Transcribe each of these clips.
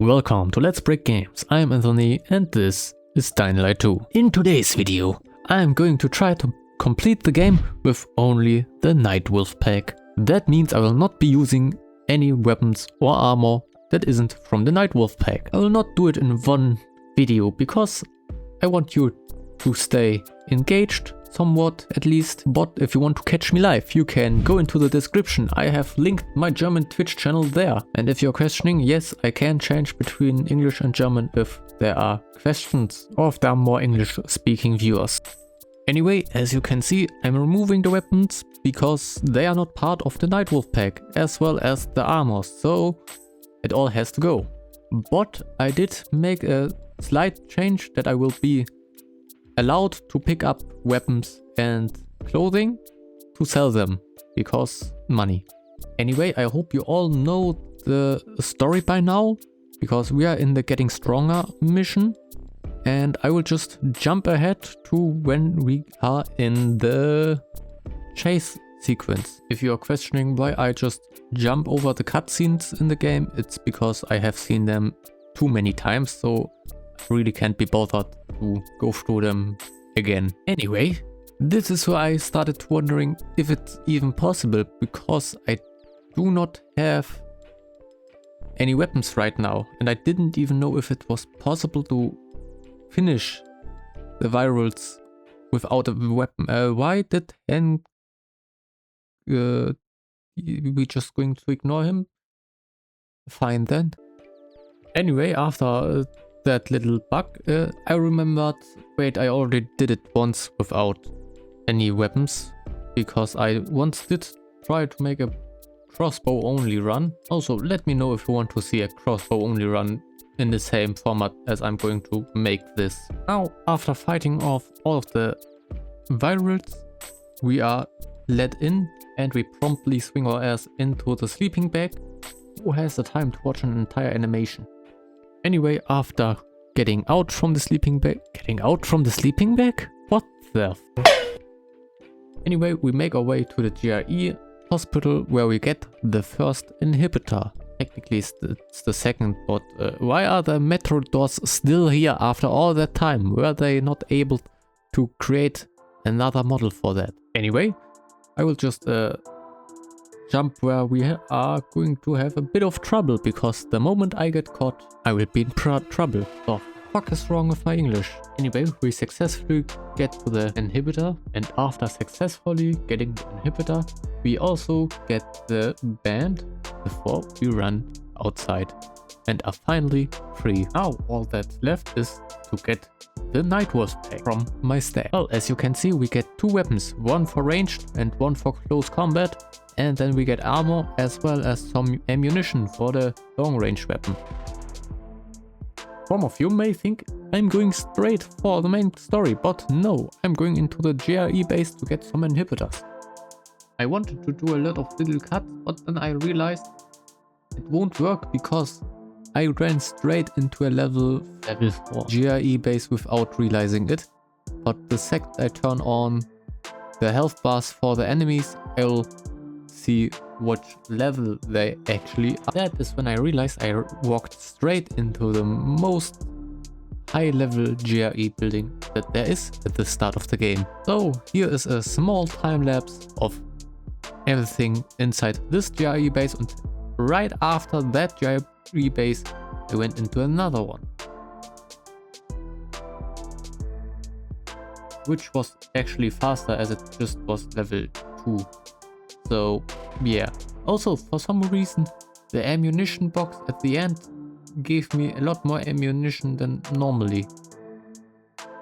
Welcome to Let's Break Games. I'm Anthony and this is Dying Light 2. In today's video, I'm going to try to complete the game with only the Night Wolf pack. That means I will not be using any weapons or armor that isn't from the Night Wolf pack. I will not do it in one video because I want you to stay engaged somewhat at least. But if you want to catch me live, you can go into the description. I have linked my German Twitch channel there. And if you're questioning, yes, I can change between English and German if there are questions or if there are more English speaking viewers. Anyway, as you can see, I'm removing the weapons because they are not part of the Night Wolf pack, as well as the armor, so it all has to go. But I did make a slight change that I will be allowed to pick up weapons and clothing to sell them, because money. Anyway, I hope you all know the story by now, because we are in the Getting Stronger mission, and I will just jump ahead to when we are in the chase sequence. If you are questioning why I just jump over the cutscenes in the game, it's because I have seen them too many times, so I really can't be bothered to go through them again. Anyway, this is where I started wondering if it's even possible, because I do not have any weapons right now, and I didn't even know if it was possible to finish the virals without a weapon. Why did Hen... we just going to ignore him? Fine then. Anyway, after that little bug, I remembered, wait, I already did it once without any weapons, because I once did try to make a crossbow only run. Also, let me know if you want to see a crossbow only run in the same format as I'm going to make this. Now, after fighting off all of the virals, we are let in and we promptly swing our ass into the sleeping bag. Who has the time to watch an entire animation? Anyway, after getting out from the sleeping bag... Getting out from the sleeping bag? What the f... Anyway, we make our way to the GRE hospital where we get the first inhibitor. Technically it's the second, but why are the metro doors still here after all that time? Were they not able to create another model for that? Anyway, I will just jump where we are going to have a bit of trouble, because the moment I get caught, I will be in trouble. The fuck is wrong with my English? Anyway, we successfully get to the inhibitor, and after successfully getting the inhibitor, we also get the band before we run outside and are finally free. Now all that's left is to get the Night Wolf pack from my stack. Well, as you can see, we get two weapons, one for ranged and one for close combat, and then we get armor as well as some ammunition for the long range weapon. Some of you may think I'm going straight for the main story, but no, I'm going into the GRE base to get some inhibitors. I wanted to do a lot of little cuts, but then I realized it won't work because I ran straight into a level 4 GRE base without realizing it. But the second I turn on the health bars for the enemies, I will see what level they actually are. That is when I realized I walked straight into the most high level GRE building that there is at the start of the game. So here is a small time lapse of everything inside this GRE base, and right after that GRE base I went into another one, which was actually faster as it just was level 2. So yeah, also for some reason the ammunition box at the end gave me a lot more ammunition than normally.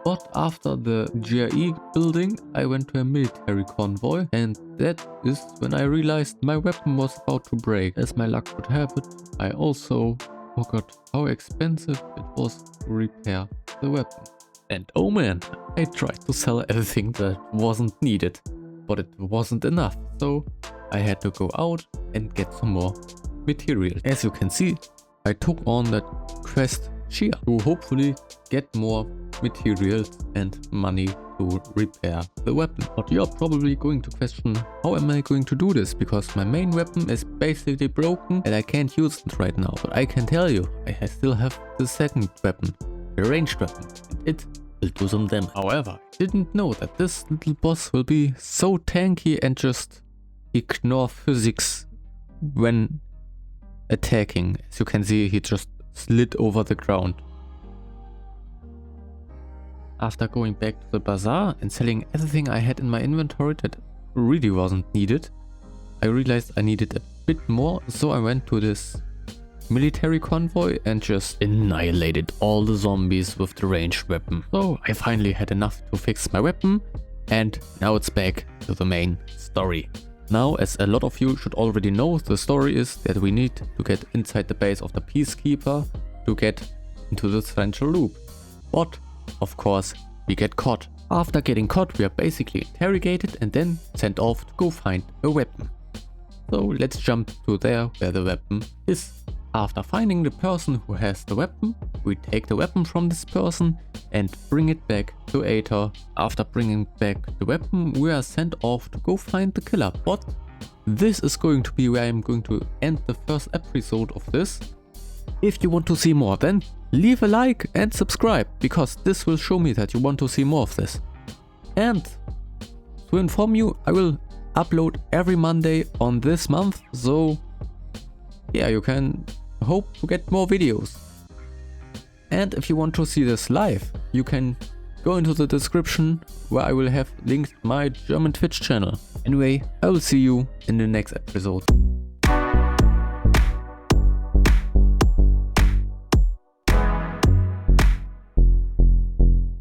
But after the GRE building I went to a military convoy, and that is when I realized my weapon was about to break. As my luck would have it, I also forgot how expensive it was to repair the weapon. And oh man, I tried to sell everything that wasn't needed, but it wasn't enough, so I had to go out and get some more material. As you can see, I took on that quest Chia to hopefully get more materials and money to repair the weapon. But you're probably going to question, how am I going to do this? Because my main weapon is basically broken and I can't use it right now. But I can tell you, I still have the second weapon, the ranged weapon, and it will do some damage. However, I didn't know that this little boss will be so tanky and just ignore physics when attacking. As you can see, he just slid over the ground. After going back to the bazaar and selling everything I had in my inventory that really wasn't needed, I realized I needed a bit more, so I went to this military convoy and just annihilated all the zombies with the ranged weapon. So I finally had enough to fix my weapon, and now it's back to the main story. Now, as a lot of you should already know, the story is that we need to get inside the base of the Peacekeeper to get into the central loop. But of course, we get caught. After getting caught, we are basically interrogated and then sent off to go find a weapon. So let's jump to there where the weapon is. After finding the person who has the weapon, we take the weapon from this person and bring it back to Aether. After bringing back the weapon, we are sent off to go find the killer. But this is going to be where I'm going to end the first episode of this. If you want to see more, then leave a like and subscribe, because this will show me that you want to see more of this. And to inform you, I will upload every Monday on this month, so yeah, you can hope to get more videos. And if you want to see this live, you can go into the description where I will have linked my German Twitch channel. Anyway, I will see you in the next episode.